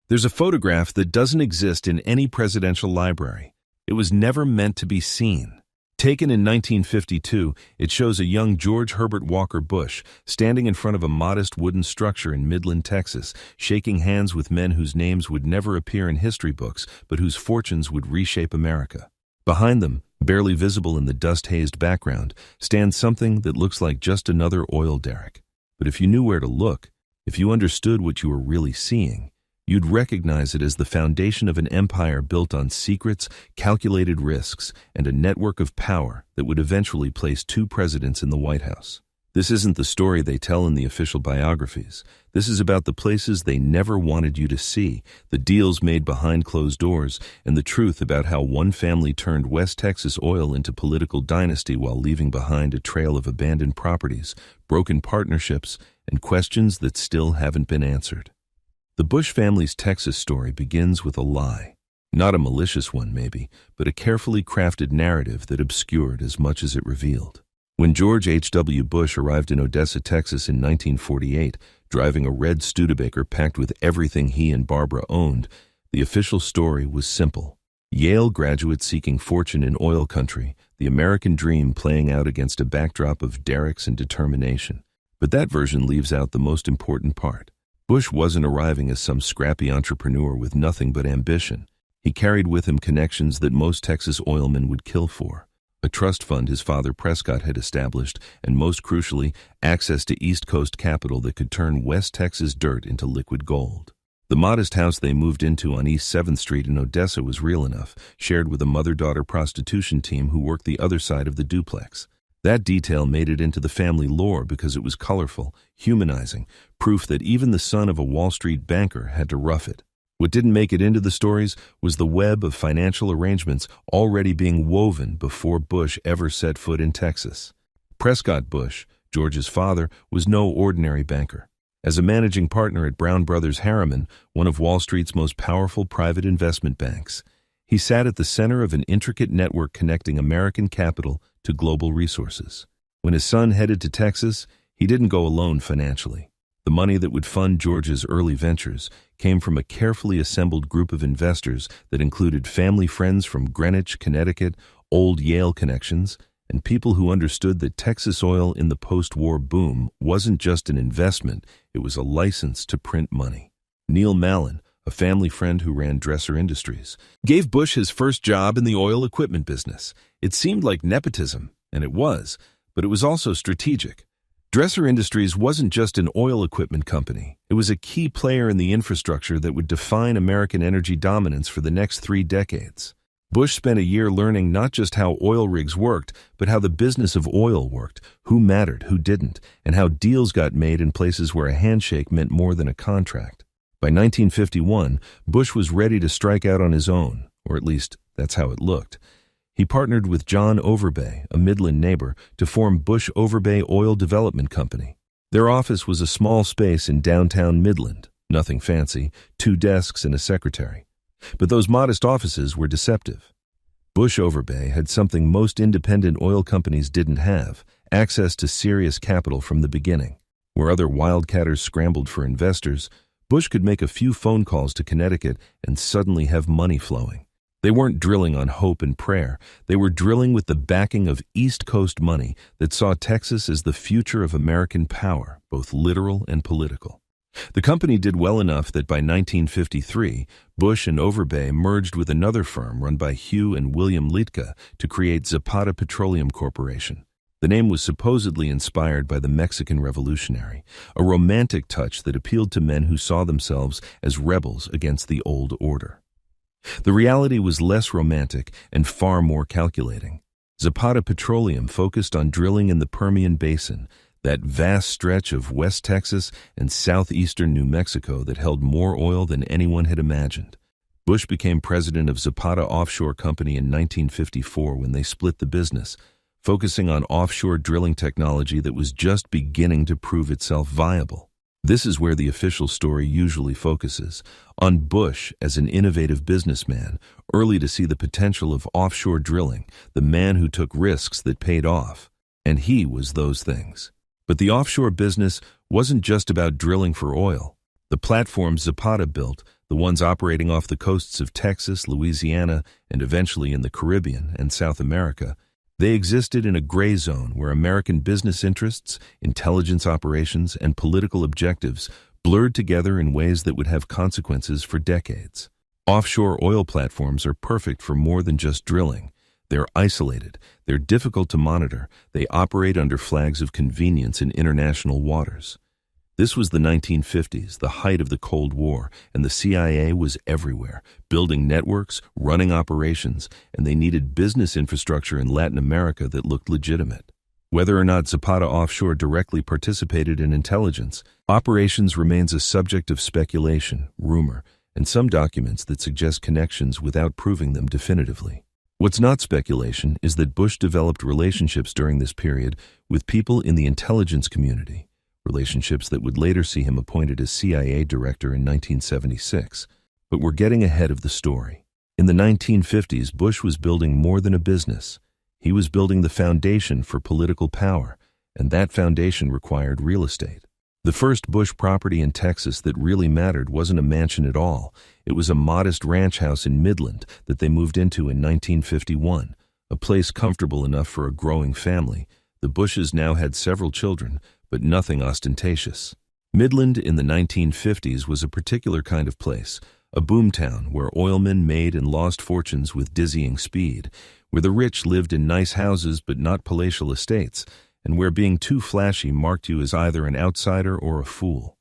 There's a photograph that doesn't exist in any presidential library. It was never meant to be seen. Taken in 1952, it shows a young George Herbert Walker Bush standing in front of a modest wooden structure in Midland, Texas, shaking hands with men whose names would never appear in history books, but whose fortunes would reshape America. Behind them, barely visible in the dust-hazed background, stands something that looks like just another oil derrick. But if you knew where to look, if you understood what you were really seeing, you'd recognize it as the foundation of an empire built on secrets, calculated risks, and a network of power that would eventually place 2 presidents in the White House. This isn't the story they tell in the official biographies. This is about the places they never wanted you to see, the deals made behind closed doors, and the truth about how one family turned West Texas oil into political dynasty while leaving behind a trail of abandoned properties, broken partnerships, and questions that still haven't been answered. The Bush family's Texas story begins with a lie. Not a malicious one, maybe, but a carefully crafted narrative that obscured as much as it revealed. When George H.W. Bush arrived in Odessa, Texas in 1948, driving a red Studebaker packed with everything he and Barbara owned, the official story was simple. Yale graduate seeking fortune in oil country, the American dream playing out against a backdrop of derricks and determination. But that version leaves out the most important part. Bush wasn't arriving as some scrappy entrepreneur with nothing but ambition. He carried with him connections that most Texas oilmen would kill for. A trust fund his father Prescott had established, and most crucially, access to East Coast capital that could turn West Texas dirt into liquid gold. The modest house they moved into on East 7th Street in Odessa was real enough, shared with a mother-daughter prostitution team who worked the other side of the duplex. That detail made it into the family lore because it was colorful, humanizing, proof that even the son of a Wall Street banker had to rough it. What didn't make it into the stories was the web of financial arrangements already being woven before Bush ever set foot in Texas. Prescott Bush, George's father, was no ordinary banker. As a managing partner at Brown Brothers Harriman, one of Wall Street's most powerful private investment banks, he sat at the center of an intricate network connecting American capital to global resources. When his son headed to Texas, he didn't go alone financially. The money that would fund George's early ventures came from a carefully assembled group of investors that included family friends from Greenwich, Connecticut, old Yale connections, and people who understood that Texas oil in the post-war boom wasn't just an investment, it was a license to print money. Neil Mallon, a family friend who ran Dresser Industries, gave Bush his first job in the oil equipment business. It seemed like nepotism, and it was, but it was also strategic. Dresser Industries wasn't just an oil equipment company. It was a key player in the infrastructure that would define American energy dominance for the next 3 decades. Bush spent a year learning not just how oil rigs worked, but how the business of oil worked, who mattered, who didn't, and how deals got made in places where a handshake meant more than a contract. By 1951, Bush was ready to strike out on his own, or at least that's how it looked. He partnered with John Overbay, a Midland neighbor, to form Bush Overbay Oil Development Company. Their office was a small space in downtown Midland, nothing fancy, 2 desks and a secretary. But those modest offices were deceptive. Bush Overbay had something most independent oil companies didn't have, access to serious capital from the beginning. Where other wildcatters scrambled for investors, Bush could make a few phone calls to Connecticut and suddenly have money flowing. They weren't drilling on hope and prayer. They were drilling with the backing of East Coast money that saw Texas as the future of American power, both literal and political. The company did well enough that by 1953, Bush and Overbay merged with another firm run by Hugh and William Litka to create Zapata Petroleum Corporation. The name was supposedly inspired by the Mexican Revolutionary, a romantic touch that appealed to men who saw themselves as rebels against the old order. The reality was less romantic and far more calculating. Zapata Petroleum focused on drilling in the Permian Basin, that vast stretch of West Texas and southeastern New Mexico that held more oil than anyone had imagined. Bush became president of Zapata Offshore Company in 1954 when they split the business, focusing on offshore drilling technology that was just beginning to prove itself viable. This is where the official story usually focuses, on Bush as an innovative businessman, early to see the potential of offshore drilling, the man who took risks that paid off. And he was those things. But the offshore business wasn't just about drilling for oil. The platform Zapata built, the ones operating off the coasts of Texas, Louisiana, and eventually in the Caribbean and South America, they existed in a gray zone where American business interests, intelligence operations, and political objectives blurred together in ways that would have consequences for decades. Offshore oil platforms are perfect for more than just drilling. They're isolated, they're difficult to monitor, they operate under flags of convenience in international waters. This was the 1950s, the height of the Cold War, and the CIA was everywhere, building networks, running operations, and they needed business infrastructure in Latin America that looked legitimate. Whether or not Zapata Offshore directly participated in intelligence, operations remains a subject of speculation, rumor, and some documents that suggest connections without proving them definitively. What's not speculation is that Bush developed relationships during this period with people in the intelligence community, relationships that would later see him appointed as CIA director in 1976. But we're getting ahead of the story. In the 1950s, Bush was building more than a business. He was building the foundation for political power, and that foundation required real estate. The first Bush property in Texas that really mattered wasn't a mansion at all. It was a modest ranch house in Midland that they moved into in 1951, a place comfortable enough for a growing family. The Bushes now had several children, but nothing ostentatious. Midland in the 1950s was a particular kind of place, a boomtown where oilmen made and lost fortunes with dizzying speed, where the rich lived in nice houses but not palatial estates, and where being too flashy marked you as either an outsider or a fool.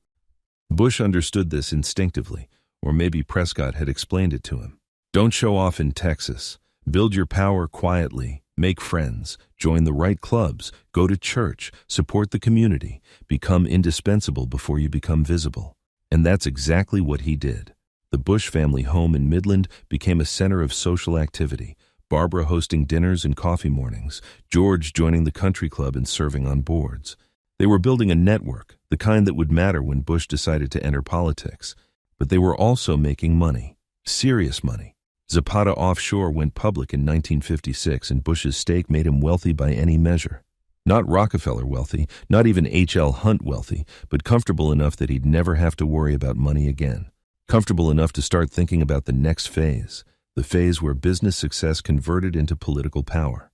Bush understood this instinctively, or maybe Prescott had explained it to him. Don't show off in Texas. Build your power quietly. Make friends, join the right clubs, go to church, support the community, become indispensable before you become visible. And that's exactly what he did. The Bush family home in Midland became a center of social activity, Barbara hosting dinners and coffee mornings, George joining the country club and serving on boards. They were building a network, the kind that would matter when Bush decided to enter politics. But they were also making money, serious money. Zapata Offshore went public in 1956, and Bush's stake made him wealthy by any measure. Not Rockefeller wealthy, not even H.L. Hunt wealthy, but comfortable enough that he'd never have to worry about money again. Comfortable enough to start thinking about the next phase, the phase where business success converted into political power.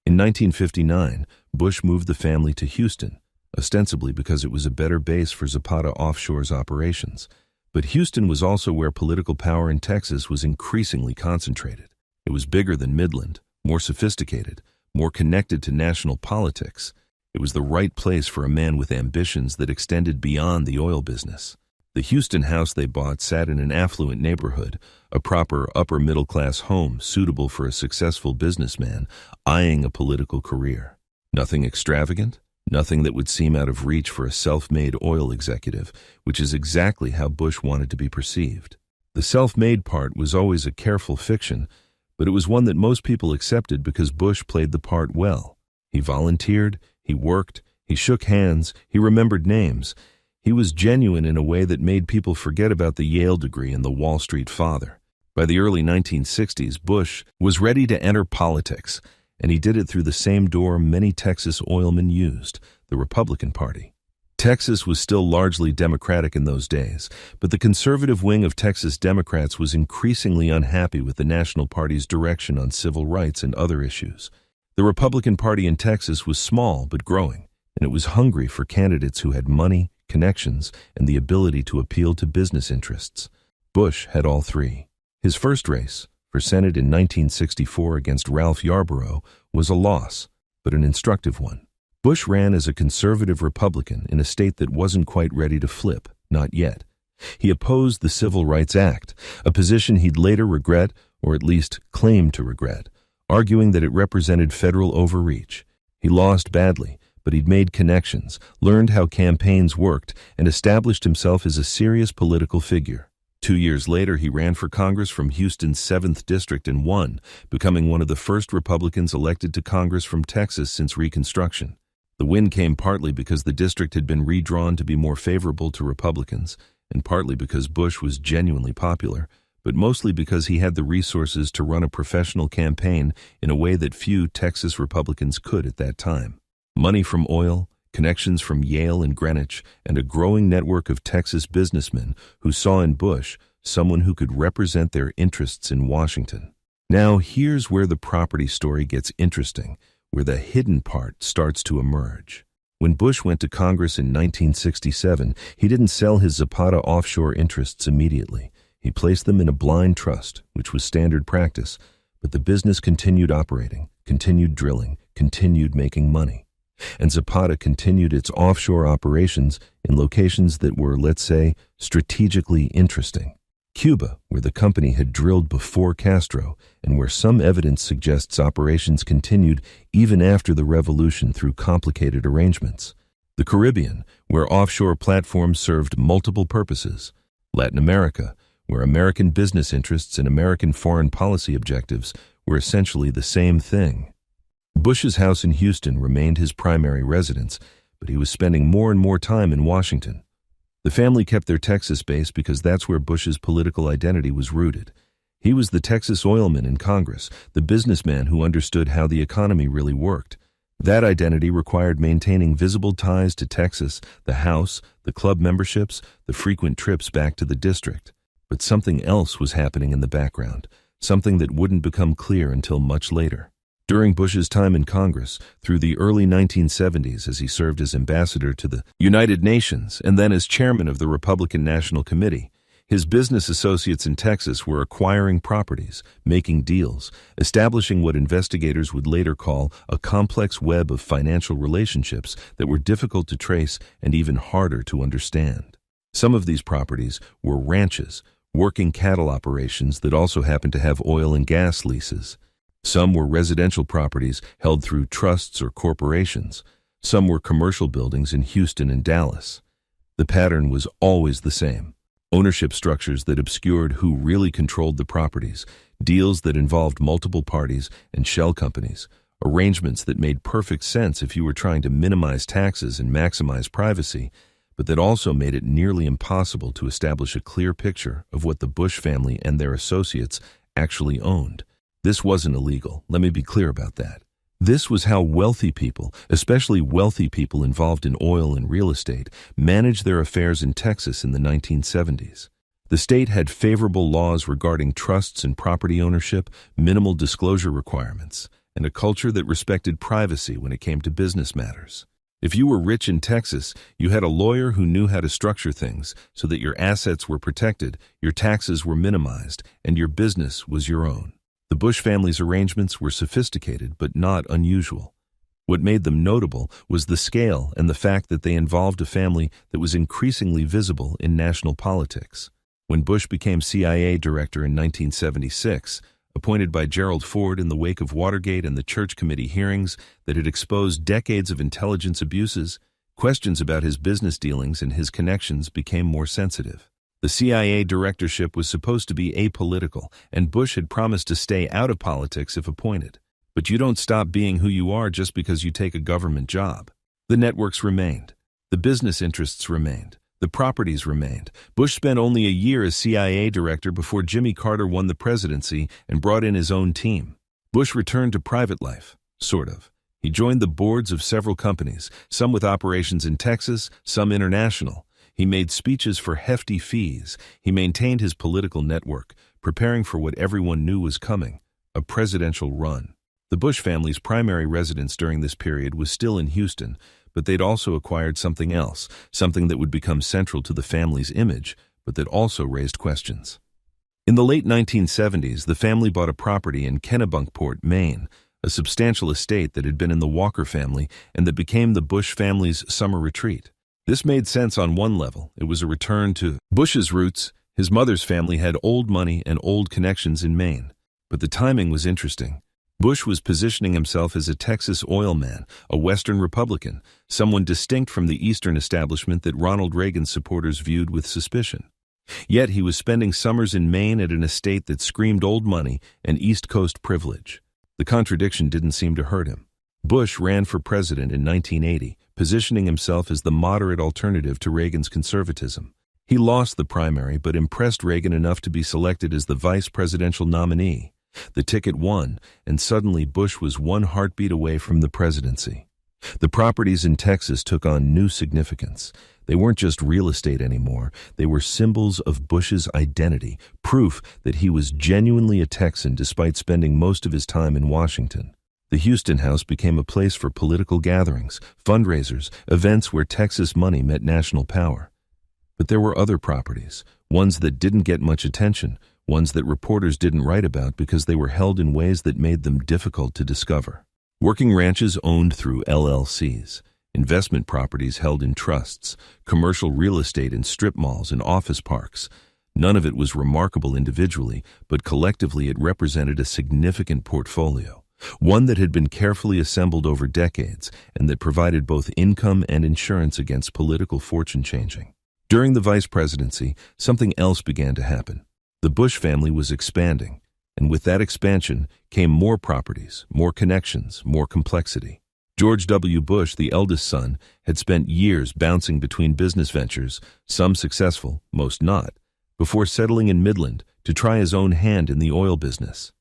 In 1959, Bush moved the family to Houston, ostensibly because it was a better base for Zapata Offshore's operations. But Houston was also where political power in Texas was increasingly concentrated. It was bigger than Midland, more sophisticated, more connected to national politics. It was the right place for a man with ambitions that extended beyond the oil business. The Houston house they bought sat in an affluent neighborhood, a proper upper-middle-class home suitable for a successful businessman eyeing a political career. Nothing extravagant, nothing that would seem out of reach for a self-made oil executive, which is exactly how Bush wanted to be perceived. The self-made part was always a careful fiction, but it was one that most people accepted because Bush played the part well. He volunteered, he worked, he shook hands, he remembered names. He was genuine in a way that made people forget about the Yale degree and the Wall Street father. By the early 1960s, Bush was ready to enter politics, and he did it through the same door many Texas oilmen used, the Republican Party. Texas was still largely Democratic in those days, but the conservative wing of Texas Democrats was increasingly unhappy with the National Party's direction on civil rights and other issues. The Republican Party in Texas was small but growing, and it was hungry for candidates who had money, connections, and the ability to appeal to business interests. Bush had all three. His first race, for Senate in 1964 against Ralph Yarborough, was a loss, but an instructive one. Bush ran as a conservative Republican in a state that wasn't quite ready to flip, not yet. He opposed the Civil Rights Act, a position he'd later regret, or at least claim to regret, arguing that it represented federal overreach. He lost badly, but he'd made connections, learned how campaigns worked, and established himself as a serious political figure. 2 years later, he ran for Congress from Houston's 7th District and won, becoming one of the first Republicans elected to Congress from Texas since Reconstruction. The win came partly because the district had been redrawn to be more favorable to Republicans, and partly because Bush was genuinely popular, but mostly because he had the resources to run a professional campaign in a way that few Texas Republicans could at that time. Money from oil, connections from Yale and Greenwich, and a growing network of Texas businessmen who saw in Bush someone who could represent their interests in Washington. Now, here's where the property story gets interesting, where the hidden part starts to emerge. When Bush went to Congress in 1967, he didn't sell his Zapata offshore interests immediately. He placed them in a blind trust, which was standard practice, but the business continued operating, continued drilling, continued making money. And Zapata continued its offshore operations in locations that were, let's say, strategically interesting. Cuba, where the company had drilled before Castro, and where some evidence suggests operations continued even after the revolution through complicated arrangements. The Caribbean, where offshore platforms served multiple purposes. Latin America, where American business interests and American foreign policy objectives were essentially the same thing. Bush's house in Houston remained his primary residence, but he was spending more and more time in Washington. The family kept their Texas base because that's where Bush's political identity was rooted. He was the Texas oilman in Congress, the businessman who understood how the economy really worked. That identity required maintaining visible ties to Texas, the House, the club memberships, the frequent trips back to the district. But something else was happening in the background, something that wouldn't become clear until much later. During Bush's time in Congress, through the early 1970s as he served as ambassador to the United Nations and then as chairman of the Republican National Committee, his business associates in Texas were acquiring properties, making deals, establishing what investigators would later call a complex web of financial relationships that were difficult to trace and even harder to understand. Some of these properties were ranches, working cattle operations that also happened to have oil and gas leases. Some were residential properties held through trusts or corporations. Some were commercial buildings in Houston and Dallas. The pattern was always the same. Ownership structures that obscured who really controlled the properties, deals that involved multiple parties and shell companies, arrangements that made perfect sense if you were trying to minimize taxes and maximize privacy, but that also made it nearly impossible to establish a clear picture of what the Bush family and their associates actually owned. This wasn't illegal, let me be clear about that. This was how wealthy people, especially wealthy people involved in oil and real estate, managed their affairs in Texas in the 1970s. The state had favorable laws regarding trusts and property ownership, minimal disclosure requirements, and a culture that respected privacy when it came to business matters. If you were rich in Texas, you had a lawyer who knew how to structure things so that your assets were protected, your taxes were minimized, and your business was your own. The Bush family's arrangements were sophisticated but not unusual. What made them notable was the scale and the fact that they involved a family that was increasingly visible in national politics. When Bush became CIA director in 1976, appointed by Gerald Ford in the wake of Watergate and the Church Committee hearings that had exposed decades of intelligence abuses, questions about his business dealings and his connections became more sensitive. The CIA directorship was supposed to be apolitical, and Bush had promised to stay out of politics if appointed. But you don't stop being who you are just because you take a government job. The networks remained. The business interests remained. The properties remained. Bush spent only a year as CIA director before Jimmy Carter won the presidency and brought in his own team. Bush returned to private life, sort of. He joined the boards of several companies, some with operations in Texas, some international. He made speeches for hefty fees. He maintained his political network, preparing for what everyone knew was coming, a presidential run. The Bush family's primary residence during this period was still in Houston, but they'd also acquired something else, something that would become central to the family's image, but that also raised questions. In the late 1970s, the family bought a property in Kennebunkport, Maine, a substantial estate that had been in the Walker family and that became the Bush family's summer retreat. This made sense on one level. It was a return to Bush's roots. His mother's family had old money and old connections in Maine. But the timing was interesting. Bush was positioning himself as a Texas oil man, a Western Republican, someone distinct from the Eastern establishment that Ronald Reagan's supporters viewed with suspicion. Yet he was spending summers in Maine at an estate that screamed old money and East Coast privilege. The contradiction didn't seem to hurt him. Bush ran for president in 1980, positioning himself as the moderate alternative to Reagan's conservatism. He lost the primary but impressed Reagan enough to be selected as the vice presidential nominee. The ticket won, and suddenly Bush was one heartbeat away from the presidency. The properties in Texas took on new significance. They weren't just real estate anymore. They were symbols of Bush's identity, proof that he was genuinely a Texan despite spending most of his time in Washington. The Houston House became a place for political gatherings, fundraisers, events where Texas money met national power. But there were other properties, ones that didn't get much attention, ones that reporters didn't write about because they were held in ways that made them difficult to discover. Working ranches owned through LLCs, investment properties held in trusts, commercial real estate in strip malls and office parks. None of it was remarkable individually, but collectively it represented a significant portfolio, one that had been carefully assembled over decades and that provided both income and insurance against political fortune changing. During the vice presidency, something else began to happen. The Bush family was expanding, and with that expansion came more properties, more connections, more complexity. George W. Bush, the eldest son, had spent years bouncing between business ventures, some successful, most not, before settling in Midland to try his own hand in the oil business.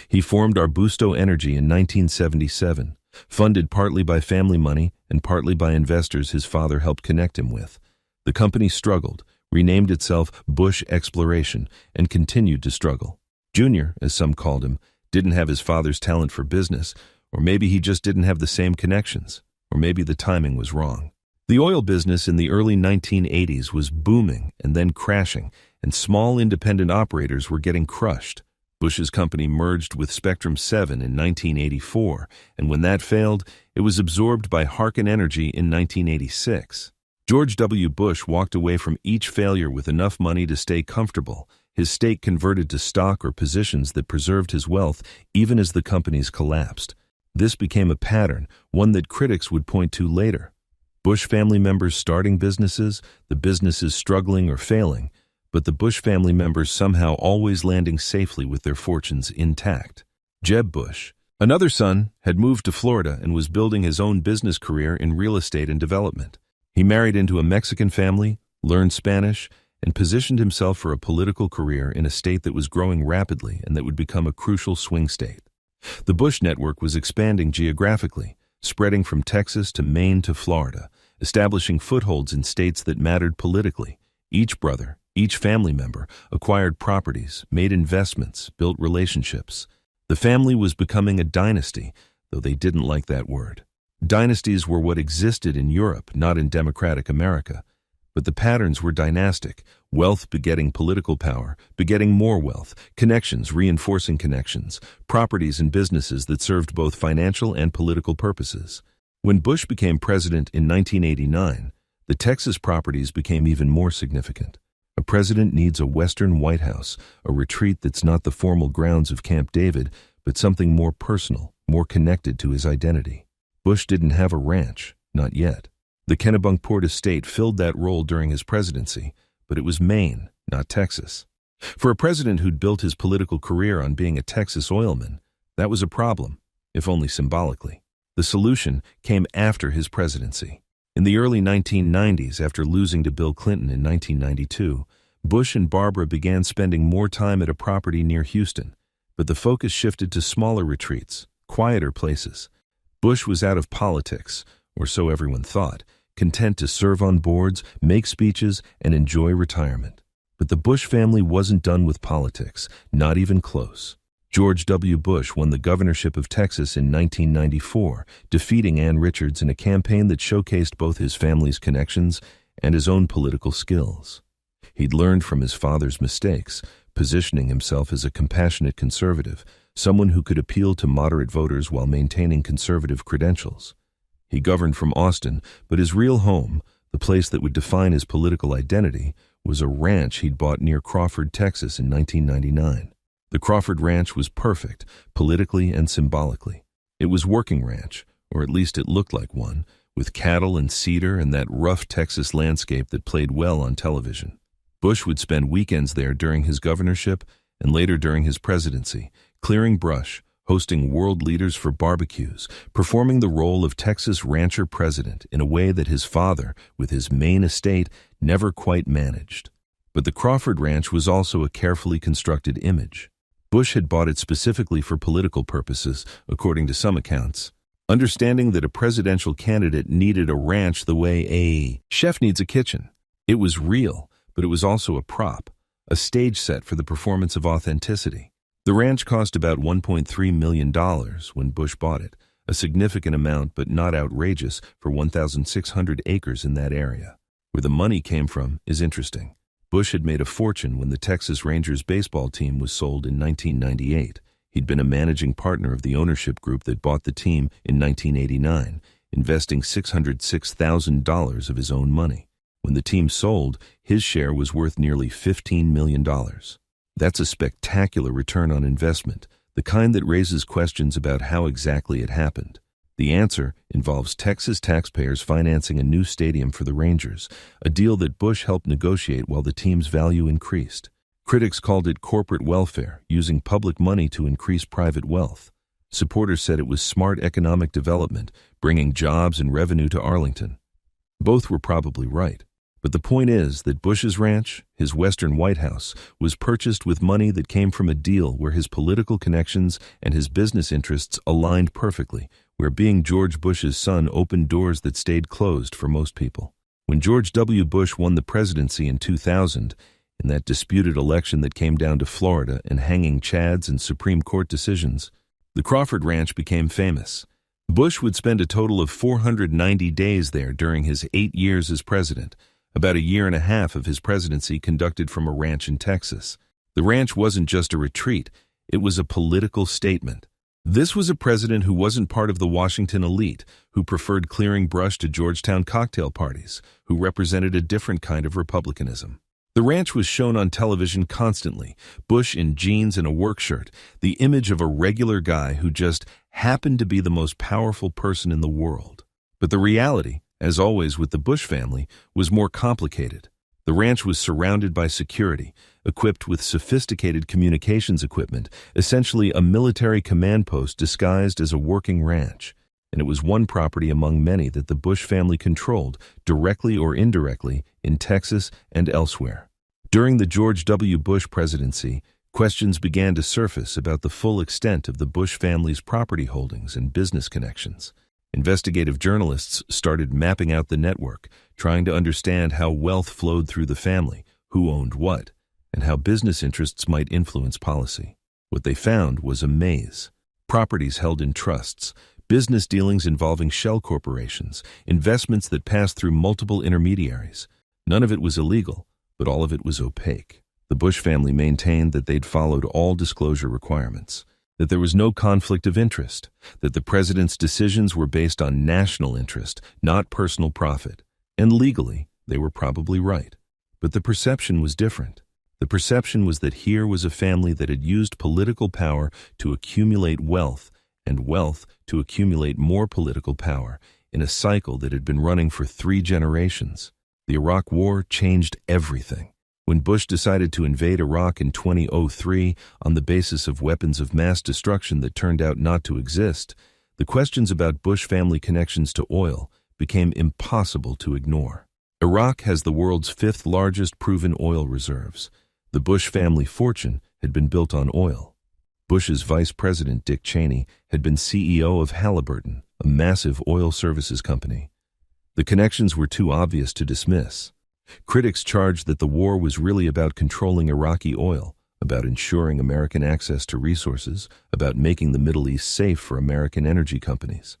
He formed Arbusto Energy in 1977, funded partly by family money and partly by investors his father helped connect him with. The company struggled, renamed itself Bush Exploration, and continued to struggle. Junior, as some called him, didn't have his father's talent for business, or maybe he just didn't have the same connections, or maybe the timing was wrong. The oil business in the early 1980s was booming and then crashing, and small independent operators were getting crushed. Bush's company merged with Spectrum 7 in 1984, and when that failed, it was absorbed by Harken Energy in 1986. George W. Bush walked away from each failure with enough money to stay comfortable, his stake converted to stock or positions that preserved his wealth even as the companies collapsed. This became a pattern, one that critics would point to later. Bush family members starting businesses, the businesses struggling or failing, but the Bush family members somehow always landing safely with their fortunes intact. Jeb Bush, another son, had moved to Florida and was building his own business career in real estate and development. He married into a Mexican family, learned Spanish, and positioned himself for a political career in a state that was growing rapidly and that would become a crucial swing state. The Bush network was expanding geographically, spreading from Texas to Maine to Florida, establishing footholds in states that mattered politically. Each brother, each family member, acquired properties, made investments, built relationships. The family was becoming a dynasty, though they didn't like that word. Dynasties were what existed in Europe, not in democratic America. But the patterns were dynastic, wealth begetting political power, begetting more wealth, connections reinforcing connections, properties and businesses that served both financial and political purposes. When Bush became president in 1989, the Texas properties became even more significant. A president needs a Western White House, a retreat that's not the formal grounds of Camp David, but something more personal, more connected to his identity. Bush didn't have a ranch, not yet. The Kennebunkport estate filled that role during his presidency, but it was Maine, not Texas. For a president who'd built his political career on being a Texas oilman, that was a problem, if only symbolically. The solution came after his presidency. In the early 1990s, after losing to Bill Clinton in 1992, Bush and Barbara began spending more time at a property near Houston, but the focus shifted to smaller retreats, quieter places. Bush was out of politics, or so everyone thought, content to serve on boards, make speeches, and enjoy retirement. But the Bush family wasn't done with politics, not even close. George W. Bush won the governorship of Texas in 1994, defeating Ann Richards in a campaign that showcased both his family's connections and his own political skills. He'd learned from his father's mistakes, positioning himself as a compassionate conservative, someone who could appeal to moderate voters while maintaining conservative credentials. He governed from Austin, but his real home, the place that would define his political identity, was a ranch he'd bought near Crawford, Texas in 1999. The Crawford Ranch was perfect, politically and symbolically. It was working ranch, or at least it looked like one, with cattle and cedar and that rough Texas landscape that played well on television. Bush would spend weekends there during his governorship and later during his presidency, clearing brush, hosting world leaders for barbecues, performing the role of Texas rancher president in a way that his father, with his Maine estate, never quite managed. But the Crawford Ranch was also a carefully constructed image. Bush had bought it specifically for political purposes, according to some accounts. understanding that a presidential candidate needed a ranch the way a chef needs a kitchen. It was real, but it was also a prop, a stage set for the performance of authenticity. The ranch cost about $1.3 million when Bush bought it, a significant amount but not outrageous for 1,600 acres in that area. Where the money came from is interesting. Bush had made a fortune when the Texas Rangers baseball team was sold in 1998. He'd been a managing partner of the ownership group that bought the team in 1989, investing $606,000 of his own money. When the team sold, his share was worth nearly $15 million. That's a spectacular return on investment, the kind that raises questions about how exactly it happened. The answer involves Texas taxpayers financing a new stadium for the Rangers, a deal that Bush helped negotiate while the team's value increased. Critics called it corporate welfare, using public money to increase private wealth. Supporters said it was smart economic development, bringing jobs and revenue to Arlington. Both were probably right. But the point is that Bush's ranch, his Western White House, was purchased with money that came from a deal where his political connections and his business interests aligned perfectly, where being George Bush's son opened doors that stayed closed for most people. When George W. Bush won the presidency in 2000, in that disputed election that came down to Florida and hanging chads and Supreme Court decisions, the Crawford Ranch became famous. Bush would spend a total of 490 days there during his 8 years as president, about a year and a half of his presidency conducted from a ranch in Texas. The ranch wasn't just a retreat, it was a political statement. This was a president who wasn't part of the Washington elite, who preferred clearing brush to Georgetown cocktail parties, who represented a different kind of republicanism. The ranch was shown on television constantly, Bush in jeans and a work shirt, the image of a regular guy who just happened to be the most powerful person in the world. But the reality, as always with the Bush family, was more complicated. The ranch was surrounded by security, equipped with sophisticated communications equipment, essentially a military command post disguised as a working ranch. And it was one property among many that the Bush family controlled, directly or indirectly, in Texas and elsewhere. During the George W. Bush presidency, questions began to surface about the full extent of the Bush family's property holdings and business connections. Investigative journalists started mapping out the network, trying to understand how wealth flowed through the family, who owned what, and how business interests might influence policy. What they found was a maze. Properties held in trusts, business dealings involving shell corporations, investments that passed through multiple intermediaries. None of it was illegal, but all of it was opaque. The Bush family maintained that they'd followed all disclosure requirements, that there was no conflict of interest, that the president's decisions were based on national interest, not personal profit. And legally, they were probably right. But the perception was different. The perception was that here was a family that had used political power to accumulate wealth, and wealth to accumulate more political power, in a cycle that had been running for 3 generations. The Iraq War changed everything. When Bush decided to invade Iraq in 2003 on the basis of weapons of mass destruction that turned out not to exist, the questions about Bush family connections to oil became impossible to ignore. Iraq has the world's 5th largest proven oil reserves. The Bush family fortune had been built on oil. Bush's vice president, Dick Cheney, had been CEO of Halliburton, a massive oil services company. The connections were too obvious to dismiss. Critics charged that the war was really about controlling Iraqi oil, about ensuring American access to resources, about making the Middle East safe for American energy companies.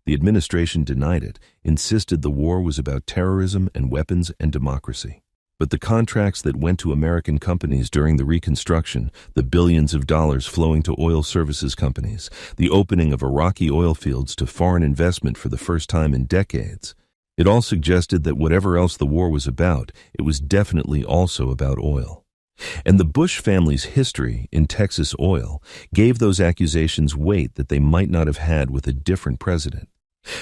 The administration denied it, insisted the war was about terrorism and weapons and democracy. But the contracts that went to American companies during the Reconstruction, the billions of dollars flowing to oil services companies, the opening of Iraqi oil fields to foreign investment for the first time in decades, it all suggested that whatever else the war was about, it was definitely also about oil. And the Bush family's history in Texas oil gave those accusations weight that they might not have had with a different president.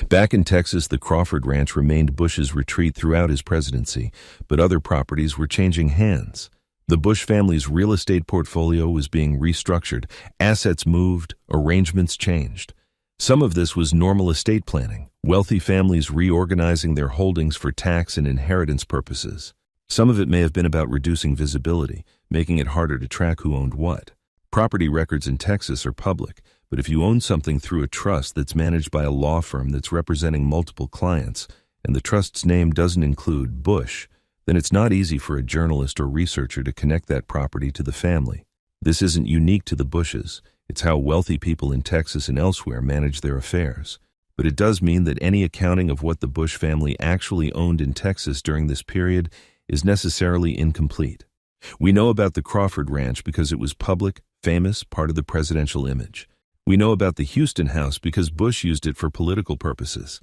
Back in Texas, the Crawford Ranch remained Bush's retreat throughout his presidency, but other properties were changing hands. The Bush family's real estate portfolio was being restructured, assets moved, arrangements changed. Some of this was normal estate planning, wealthy families reorganizing their holdings for tax and inheritance purposes. Some of it may have been about reducing visibility, making it harder to track who owned what. Property records in Texas are public, But if you own something through a trust that's managed by a law firm that's representing multiple clients, and the trust's name doesn't include Bush, then it's not easy for a journalist or researcher to connect that property to the family. This isn't unique to the Bushes. It's how wealthy people in Texas and elsewhere manage their affairs. But it does mean that any accounting of what the Bush family actually owned in Texas during this period is necessarily incomplete. We know about the Crawford Ranch because it was public, famous, part of the presidential image. We know about the Houston house because Bush used it for political purposes.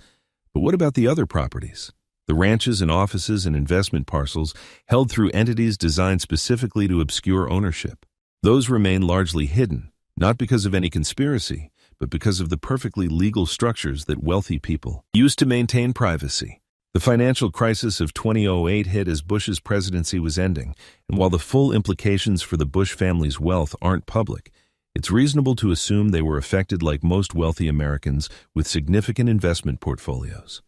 But what about the other properties? The ranches and offices and investment parcels held through entities designed specifically to obscure ownership. Those remain largely hidden, not because of any conspiracy, but because of the perfectly legal structures that wealthy people used to maintain privacy. The financial crisis of 2008 hit as Bush's presidency was ending, and while the full implications for the Bush family's wealth aren't public, it's reasonable to assume they were affected like most wealthy Americans with significant investment portfolios.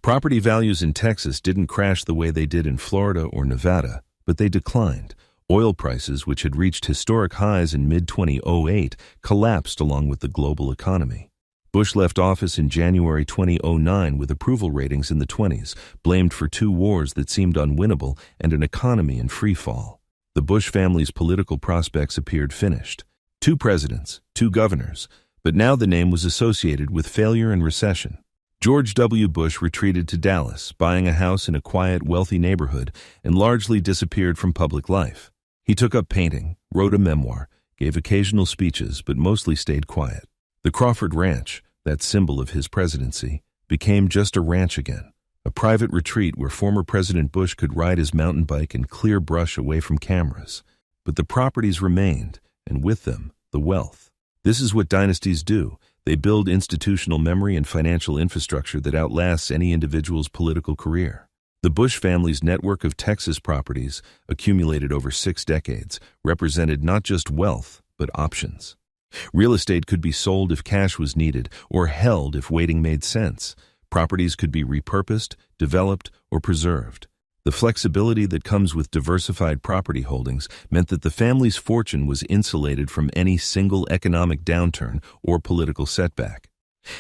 Property values in Texas didn't crash the way they did in Florida or Nevada, but they declined. Oil prices, which had reached historic highs in mid-2008, collapsed along with the global economy. Bush left office in January 2009 with approval ratings in the 20s, blamed for 2 wars that seemed unwinnable and an economy in free fall. The Bush family's political prospects appeared finished. 2 presidents, 2 governors, but now the name was associated with failure and recession. George W. Bush retreated to Dallas, buying a house in a quiet, wealthy neighborhood, and largely disappeared from public life. He took up painting, wrote a memoir, gave occasional speeches, but mostly stayed quiet. The Crawford Ranch, that symbol of his presidency, became just a ranch again, a private retreat where former President Bush could ride his mountain bike and clear brush away from cameras. But the properties remained, and with them, the wealth. This is what dynasties do. They build institutional memory and financial infrastructure that outlasts any individual's political career. The Bush family's network of Texas properties, accumulated over 6 decades, represented not just wealth, but options. Real estate could be sold if cash was needed, or held if waiting made sense. Properties could be repurposed, developed, or preserved. The flexibility that comes with diversified property holdings meant that the family's fortune was insulated from any single economic downturn or political setback.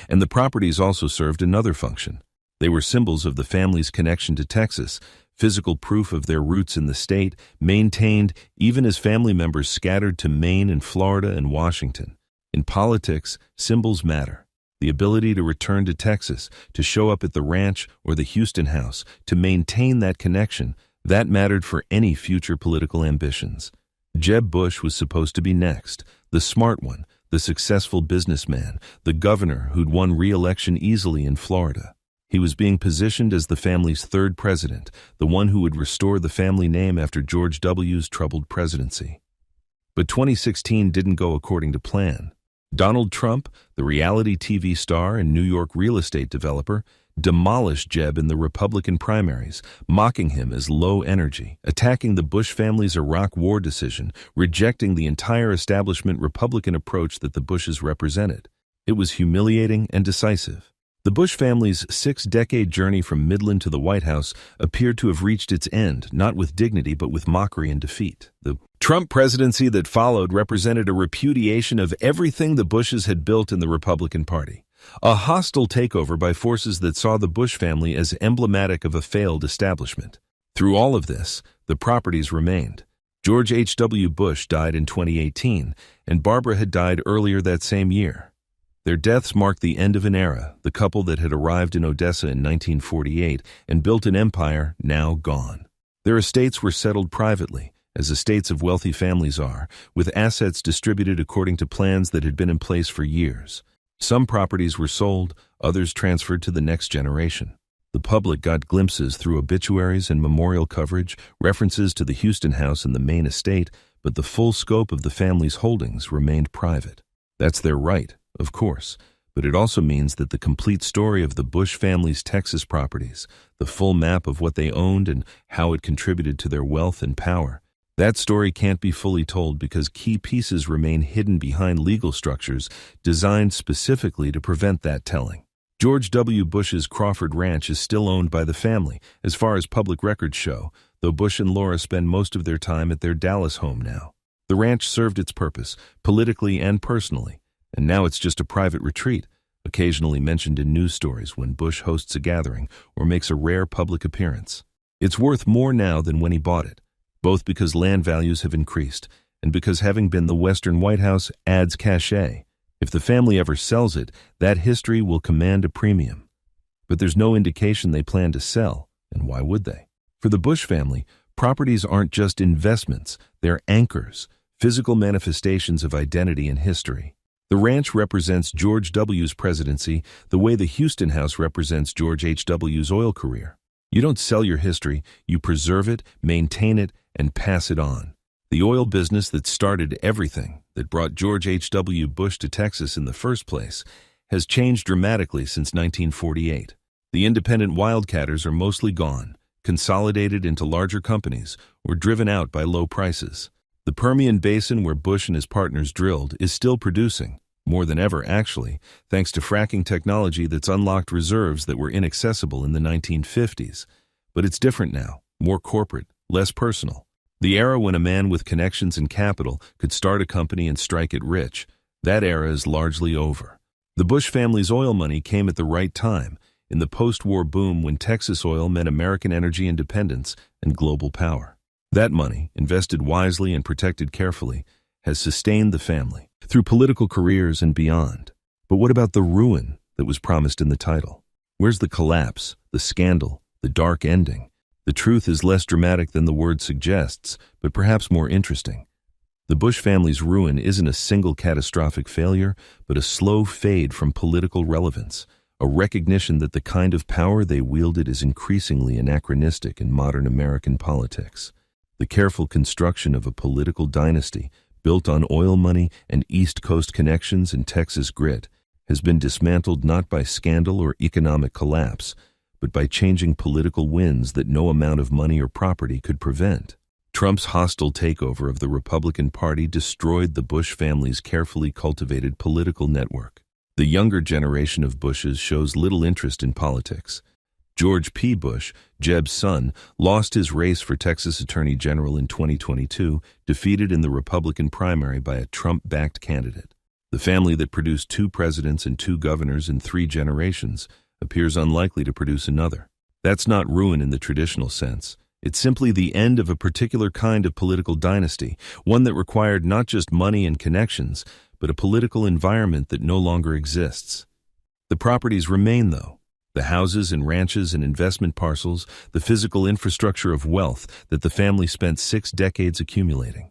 And the properties also served another function. They were symbols of the family's connection to Texas, physical proof of their roots in the state, maintained even as family members scattered to Maine and Florida and Washington. In politics, symbols matter. The ability to return to Texas, to show up at the ranch or the Houston house, to maintain that connection, that mattered for any future political ambitions. Jeb Bush was supposed to be next, the smart one, the successful businessman, the governor who'd won re-election easily in Florida. He was being positioned as the family's 3rd president, the one who would restore the family name after George W.'s troubled presidency. But 2016 didn't go according to plan. Donald Trump, the reality TV star and New York real estate developer, demolished Jeb in the Republican primaries, mocking him as low energy, attacking the Bush family's Iraq War decision, rejecting the entire establishment Republican approach that the Bushes represented. It was humiliating and decisive. The Bush family's 6-decade journey from Midland to the White House appeared to have reached its end, not with dignity but with mockery and defeat. The Trump presidency that followed represented a repudiation of everything the Bushes had built in the Republican Party, a hostile takeover by forces that saw the Bush family as emblematic of a failed establishment. Through all of this, the properties remained. George H.W. Bush died in 2018, and Barbara had died earlier that same year. Their deaths marked the end of an era, the couple that had arrived in Odessa in 1948 and built an empire now gone. Their estates were settled privately, as estates of wealthy families are, with assets distributed according to plans that had been in place for years. Some properties were sold, others transferred to the next generation. The public got glimpses through obituaries and memorial coverage, references to the Houston house and the main estate, but the full scope of the family's holdings remained private. That's their right, of course, but it also means that the complete story of the Bush family's Texas properties, the full map of what they owned and how it contributed to their wealth and power, that story can't be fully told because key pieces remain hidden behind legal structures designed specifically to prevent that telling. George W. Bush's Crawford Ranch is still owned by the family, as far as public records show, though Bush and Laura spend most of their time at their Dallas home now. The ranch served its purpose, politically and personally, and now it's just a private retreat, occasionally mentioned in news stories when Bush hosts a gathering or makes a rare public appearance. It's worth more now than when he bought it, both because land values have increased and because having been the Western White House adds cachet. If the family ever sells it, that history will command a premium. But there's no indication they plan to sell, and why would they? For the Bush family, properties aren't just investments, they're anchors, physical manifestations of identity and history. The ranch represents George W.'s presidency the way the Houston house represents George H.W.'s oil career. You don't sell your history, you preserve it, maintain it, and pass it on. The oil business that started everything, that brought George H.W. Bush to Texas in the first place, has changed dramatically since 1948. The independent wildcatters are mostly gone, consolidated into larger companies, or driven out by low prices. The Permian Basin where Bush and his partners drilled is still producing, more than ever actually, thanks to fracking technology that's unlocked reserves that were inaccessible in the 1950s. But it's different now, more corporate, less personal. The era when a man with connections and capital could start a company and strike it rich, that era is largely over. The Bush family's oil money came at the right time, in the post-war boom when Texas oil meant American energy independence and global power. That money, invested wisely and protected carefully, has sustained the family through political careers and beyond. But what about the ruin that was promised in the title? Where's the collapse, the scandal, the dark ending? The truth is less dramatic than the word suggests, but perhaps more interesting. The Bush family's ruin isn't a single catastrophic failure, but a slow fade from political relevance, a recognition that the kind of power they wielded is increasingly anachronistic in modern American politics. The careful construction of a political dynasty built on oil money and East Coast connections and Texas grit has been dismantled not by scandal or economic collapse, but by changing political winds that no amount of money or property could prevent. Trump's hostile takeover of the Republican Party destroyed the Bush family's carefully cultivated political network. The younger generation of Bushes shows little interest in politics. George P. Bush, Jeb's son, lost his race for Texas Attorney General in 2022, defeated in the Republican primary by a Trump-backed candidate. The family that produced 2 presidents and 2 governors in 3 generations appears unlikely to produce another. That's not ruin in the traditional sense. It's simply the end of a particular kind of political dynasty, one that required not just money and connections, but a political environment that no longer exists. The properties remain, though. The houses and ranches and investment parcels, the physical infrastructure of wealth that the family spent 6 decades accumulating.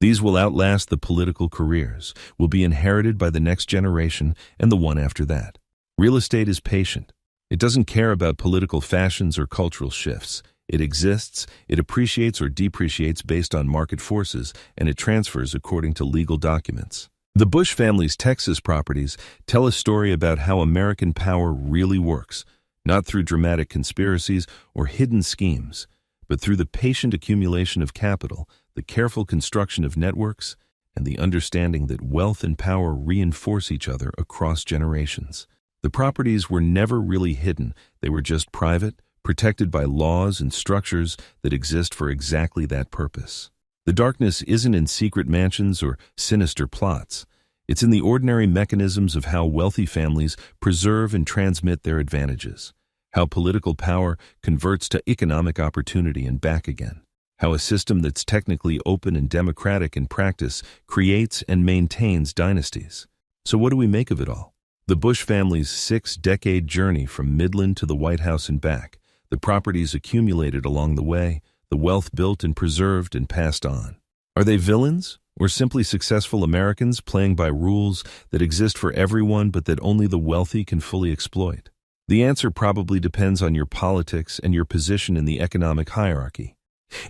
These will outlast the political careers, will be inherited by the next generation and the one after that. Real estate is patient. It doesn't care about political fashions or cultural shifts. It exists, it appreciates or depreciates based on market forces, and it transfers according to legal documents. The Bush family's Texas properties tell a story about how American power really works, not through dramatic conspiracies or hidden schemes, but through the patient accumulation of capital, the careful construction of networks, and the understanding that wealth and power reinforce each other across generations. The properties were never really hidden, they were just private, protected by laws and structures that exist for exactly that purpose. The darkness isn't in secret mansions or sinister plots. It's in the ordinary mechanisms of how wealthy families preserve and transmit their advantages, how political power converts to economic opportunity and back again, how a system that's technically open and democratic in practice creates and maintains dynasties. So what do we make of it all? The Bush family's 6-decade journey from Midland to the White House and back, the properties accumulated along the way, the wealth built and preserved and passed on. Are they villains, or simply successful Americans playing by rules that exist for everyone but that only the wealthy can fully exploit? The answer probably depends on your politics and your position in the economic hierarchy.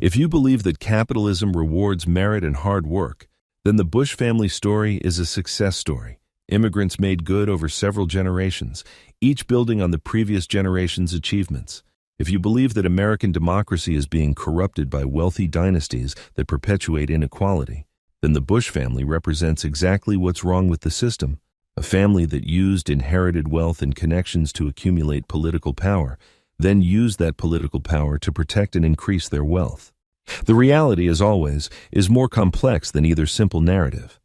If you believe that capitalism rewards merit and hard work, then the Bush family story is a success story. Immigrants made good over several generations, each building on the previous generation's achievements. If you believe that American democracy is being corrupted by wealthy dynasties that perpetuate inequality, then the Bush family represents exactly what's wrong with the system, a family that used inherited wealth and connections to accumulate political power, then used that political power to protect and increase their wealth. The reality, as always, is more complex than either simple narrative.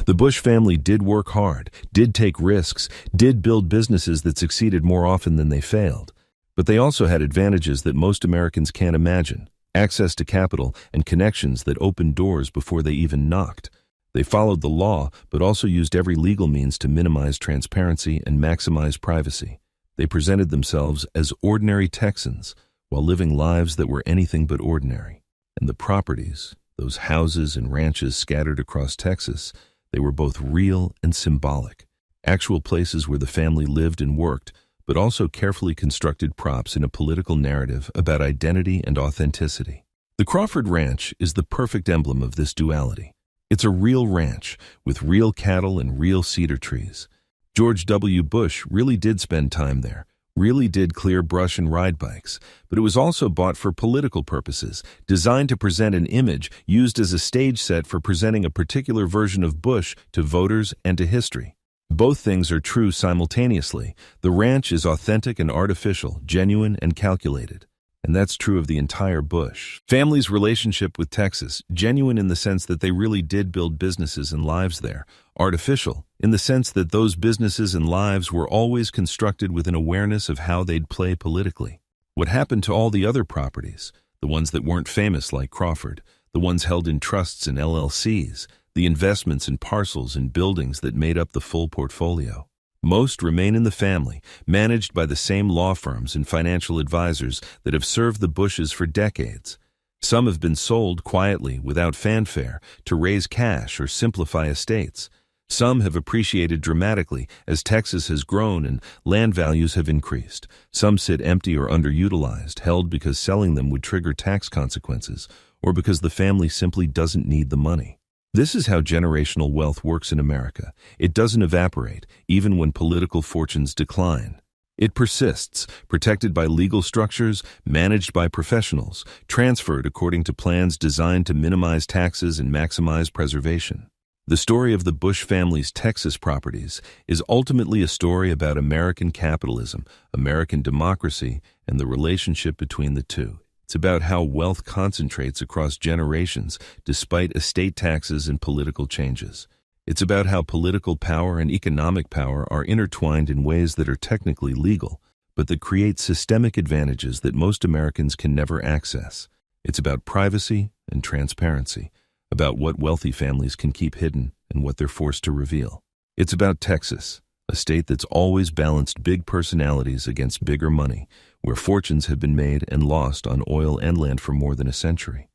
The Bush family did work hard, did take risks, did build businesses that succeeded more often than they failed. But they also had advantages that most Americans can't imagine: access to capital and connections that opened doors before they even knocked. They followed the law, but also used every legal means to minimize transparency and maximize privacy. They presented themselves as ordinary Texans while living lives that were anything but ordinary. And the properties, those houses and ranches scattered across Texas, they were both real and symbolic. Actual places where the family lived and worked, but also carefully constructed props in a political narrative about identity and authenticity. The Crawford Ranch is the perfect emblem of this duality. It's a real ranch with real cattle and real cedar trees. George W. Bush really did spend time there, really did clear brush and ride bikes, but it was also bought for political purposes, designed to present an image used as a stage set for presenting a particular version of Bush to voters and to history. Both things are true simultaneously. The ranch is authentic and artificial, genuine and calculated. And that's true of the entire Bush family's relationship with Texas, genuine in the sense that they really did build businesses and lives there, artificial in the sense that those businesses and lives were always constructed with an awareness of how they'd play politically. What happened to all the other properties, the ones that weren't famous like Crawford, the ones held in trusts and LLCs, the investments in parcels and buildings that made up the full portfolio? Most remain in the family, managed by the same law firms and financial advisors that have served the Bushes for decades. Some have been sold quietly, without fanfare, to raise cash or simplify estates. Some have appreciated dramatically as Texas has grown and land values have increased. Some sit empty or underutilized, held because selling them would trigger tax consequences, or because the family simply doesn't need the money. This is how generational wealth works in America. It doesn't evaporate, even when political fortunes decline. It persists, protected by legal structures, managed by professionals, transferred according to plans designed to minimize taxes and maximize preservation. The story of the Bush family's Texas properties is ultimately a story about American capitalism, American democracy, and the relationship between the two. It's about how wealth concentrates across generations despite estate taxes and political changes. It's about how political power and economic power are intertwined in ways that are technically legal, but that create systemic advantages that most Americans can never access. It's about privacy and transparency, about what wealthy families can keep hidden and what they're forced to reveal. It's about Texas, a state that's always balanced big personalities against bigger money, where fortunes have been made and lost on oil and land for more than a century.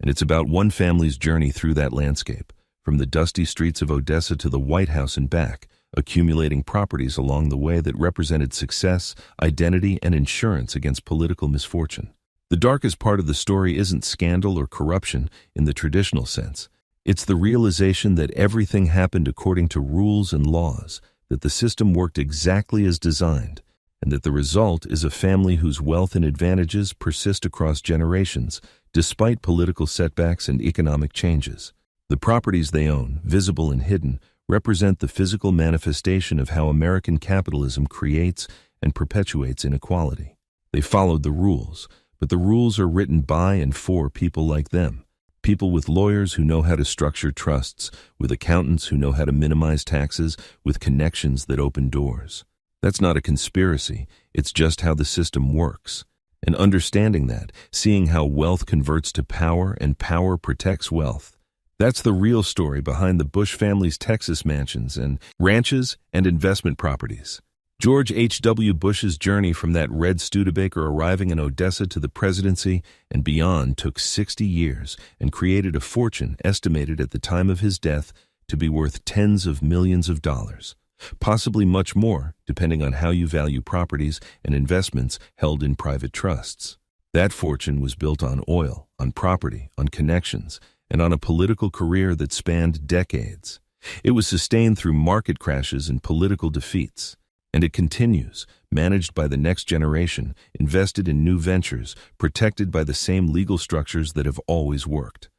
And it's about one family's journey through that landscape, from the dusty streets of Odessa to the White House and back, accumulating properties along the way that represented success, identity, and insurance against political misfortune. The darkest part of the story isn't scandal or corruption in the traditional sense. It's the realization that everything happened according to rules and laws, that the system worked exactly as designed, and that the result is a family whose wealth and advantages persist across generations, despite political setbacks and economic changes. The properties they own, visible and hidden, represent the physical manifestation of how American capitalism creates and perpetuates inequality. They followed the rules, but the rules are written by and for people like them. People with lawyers who know how to structure trusts, with accountants who know how to minimize taxes, with connections that open doors. That's not a conspiracy, it's just how the system works. And understanding that, seeing how wealth converts to power and power protects wealth, that's the real story behind the Bush family's Texas mansions and ranches and investment properties. George H.W. Bush's journey from that red Studebaker arriving in Odessa to the presidency and beyond took 60 years and created a fortune estimated at the time of his death to be worth tens of millions of dollars. Possibly much more, depending on how you value properties and investments held in private trusts. That fortune was built on oil, on property, on connections, and on a political career that spanned decades. It was sustained through market crashes and political defeats. And it continues, managed by the next generation, invested in new ventures, protected by the same legal structures that have always worked.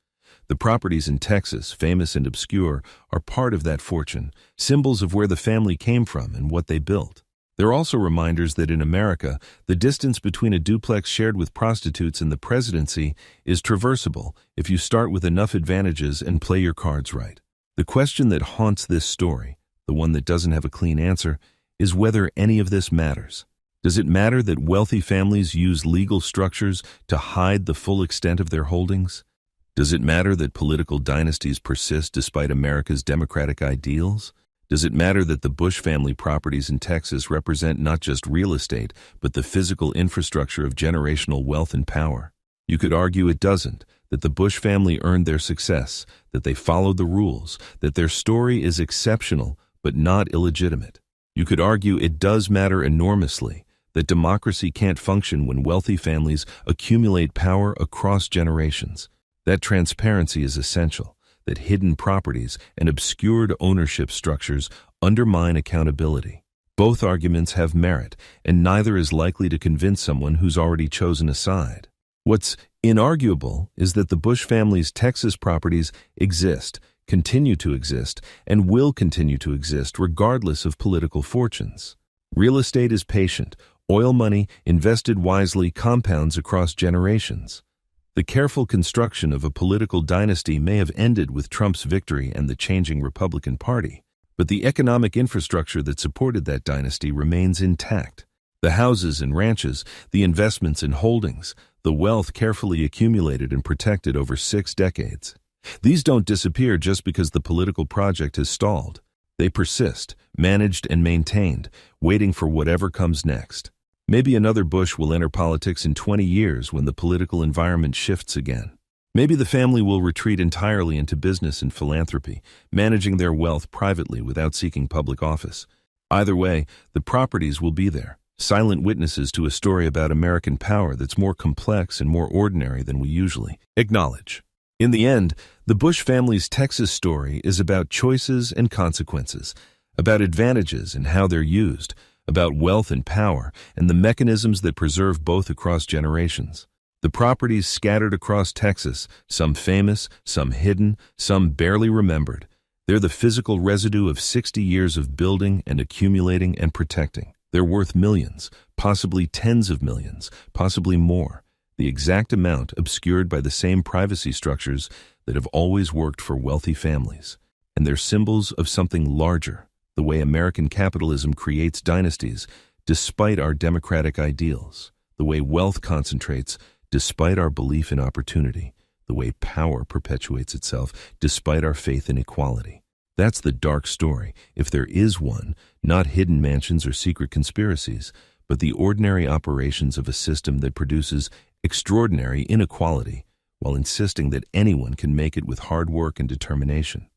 The properties in Texas, famous and obscure, are part of that fortune, symbols of where the family came from and what they built. They're also reminders that in America, the distance between a duplex shared with prostitutes and the presidency is traversable if you start with enough advantages and play your cards right. The question that haunts this story, the one that doesn't have a clean answer, is whether any of this matters. Does it matter that wealthy families use legal structures to hide the full extent of their holdings? Does it matter that political dynasties persist despite America's democratic ideals? Does it matter that the Bush family properties in Texas represent not just real estate, but the physical infrastructure of generational wealth and power? You could argue it doesn't, that the Bush family earned their success, that they followed the rules, that their story is exceptional but not illegitimate. You could argue it does matter enormously, that democracy can't function when wealthy families accumulate power across generations. That transparency is essential, that hidden properties and obscured ownership structures undermine accountability. Both arguments have merit, and neither is likely to convince someone who's already chosen a side. What's inarguable is that the Bush family's Texas properties exist, continue to exist, and will continue to exist regardless of political fortunes. Real estate is patient. Oil money, invested wisely, compounds across generations. The careful construction of a political dynasty may have ended with Trump's victory and the changing Republican Party, but the economic infrastructure that supported that dynasty remains intact. The houses and ranches, the investments and holdings, the wealth carefully accumulated and protected over 6 decades. These don't disappear just because the political project has stalled. They persist, managed and maintained, waiting for whatever comes next. Maybe another Bush will enter politics in 20 years when the political environment shifts again. Maybe the family will retreat entirely into business and philanthropy, managing their wealth privately without seeking public office. Either way, the properties will be there, silent witnesses to a story about American power that's more complex and more ordinary than we usually acknowledge. In the end, the Bush family's Texas story is about choices and consequences, about advantages and how they're used, about wealth and power and the mechanisms that preserve both across generations. The properties scattered across Texas, some famous, some hidden, some barely remembered, they're the physical residue of 60 years of building and accumulating and protecting. They're worth millions, possibly tens of millions, possibly more, the exact amount obscured by the same privacy structures that have always worked for wealthy families. And they're symbols of something larger, the way American capitalism creates dynasties despite our democratic ideals, the way wealth concentrates despite our belief in opportunity, the way power perpetuates itself despite our faith in equality. That's the dark story, if there is one, not hidden mansions or secret conspiracies, but the ordinary operations of a system that produces extraordinary inequality while insisting that anyone can make it with hard work and determination.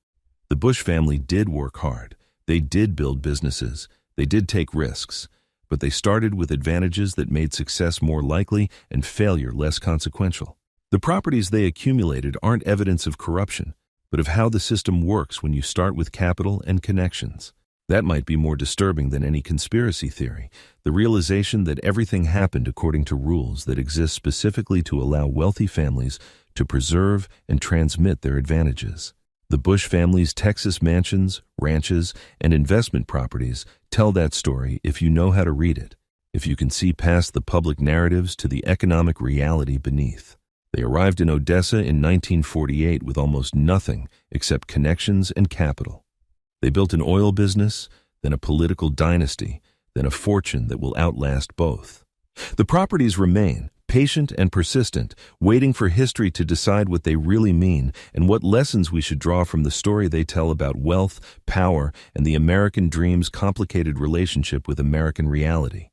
The Bush family did work hard. They did build businesses, they did take risks, but they started with advantages that made success more likely and failure less consequential. The properties they accumulated aren't evidence of corruption, but of how the system works when you start with capital and connections. That might be more disturbing than any conspiracy theory, the realization that everything happened according to rules that exist specifically to allow wealthy families to preserve and transmit their advantages. The Bush family's Texas mansions, ranches, and investment properties tell that story if you know how to read it, if you can see past the public narratives to the economic reality beneath. They arrived in Odessa in 1948 with almost nothing except connections and capital. They built an oil business, then a political dynasty, then a fortune that will outlast both. The properties remain, patient and persistent, waiting for history to decide what they really mean and what lessons we should draw from the story they tell about wealth, power, and the American dream's complicated relationship with American reality.